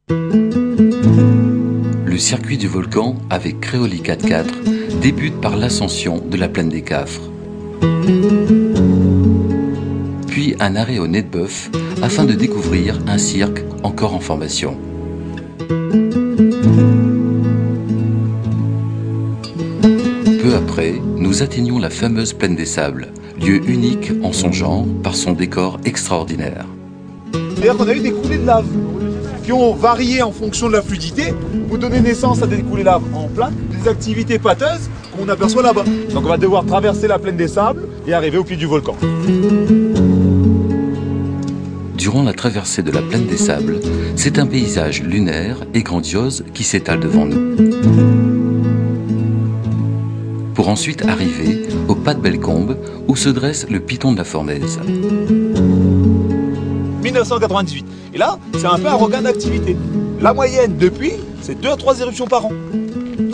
Le circuit du volcan avec Créoli 4x4 débute par l'ascension de la plaine des Cafres. Puis un arrêt au Nez de Bœuf afin de découvrir un cirque encore en formation. Peu après, nous atteignons la fameuse plaine des Sables, lieu unique en son genre par son décor extraordinaire. C'est-à-dire qu'on a eu des coulées de lave qui ont varié en fonction de la fluidité pour donner naissance à des coulées de lave en plaque, des activités pâteuses qu'on aperçoit là-bas. Donc on va devoir traverser la plaine des Sables et arriver au pied du volcan. Durant la traversée de la plaine des Sables, c'est un paysage lunaire et grandiose qui s'étale devant nous. Pour ensuite arriver au pas de Bellecombe où se dresse le piton de la Fournaise. 1998. Et là, c'est un peu un regain d'activité. La moyenne depuis, c'est 2 à 3 éruptions par an.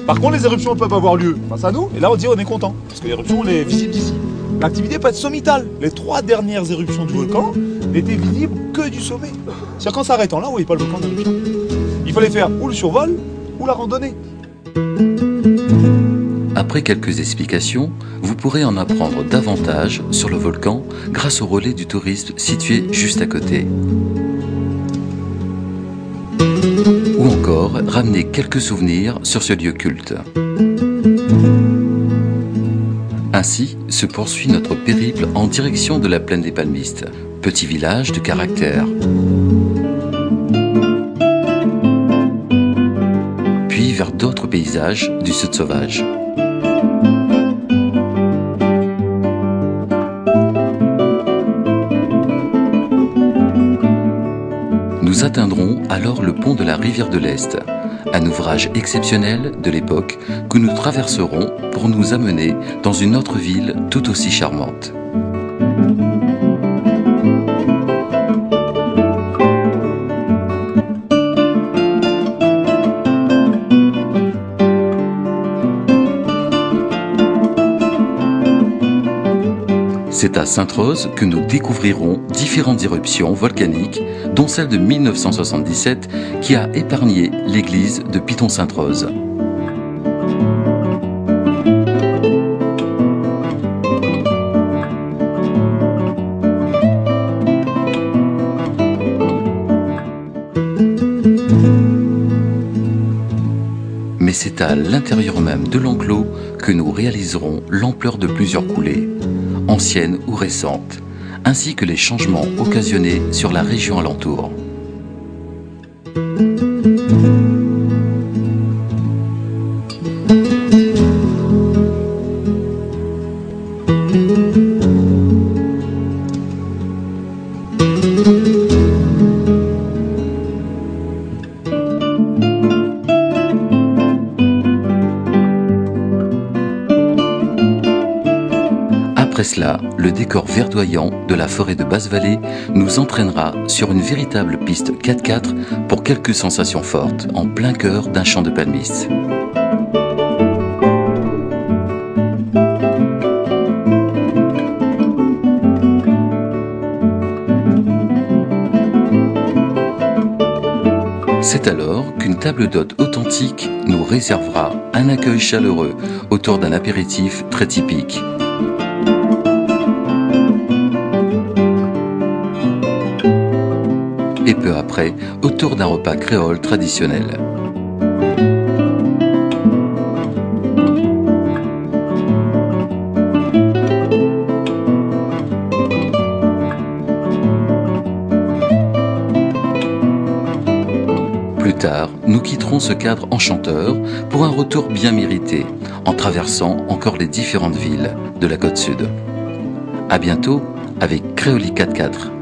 Par contre, les éruptions peuvent avoir lieu face à nous, et là on dit on est content, parce que l'éruption on est visible d'ici. L'activité peut être sommitale. Les 3 dernières éruptions du volcan n'étaient visibles que du sommet. C'est-à-dire qu'en s'arrêtant là, on ne voyait pas le volcan en éruption. Il fallait faire ou le survol, ou la randonnée. Après quelques explications, vous pourrez en apprendre davantage sur le volcan grâce au relais du tourisme situé juste à côté. Ou encore ramener quelques souvenirs sur ce lieu culte. Ainsi se poursuit notre périple en direction de la plaine des Palmistes, petit village de caractère. Puis vers d'autres paysages du Sud sauvage. Nous atteindrons alors le pont de la rivière de l'Est, un ouvrage exceptionnel de l'époque que nous traverserons pour nous amener dans une autre ville tout aussi charmante. C'est à Sainte-Rose que nous découvrirons différentes éruptions volcaniques, dont celle de 1977 qui a épargné l'église de Piton-Sainte-Rose. Mais c'est à l'intérieur même de l'enclos que nous réaliserons l'ampleur de plusieurs coulées, anciennes ou récentes, ainsi que les changements occasionnés sur la région alentour. Après cela, le décor verdoyant de la forêt de Basse-Vallée nous entraînera sur une véritable piste 4x4 pour quelques sensations fortes en plein cœur d'un champ de palmistes. C'est alors qu'une table d'hôte authentique nous réservera un accueil chaleureux autour d'un apéritif très typique. Et peu après, autour d'un repas créole traditionnel. Plus tard, nous quitterons ce cadre enchanteur pour un retour bien mérité, en traversant encore les différentes villes de la Côte Sud. À bientôt avec Créoli 4x4.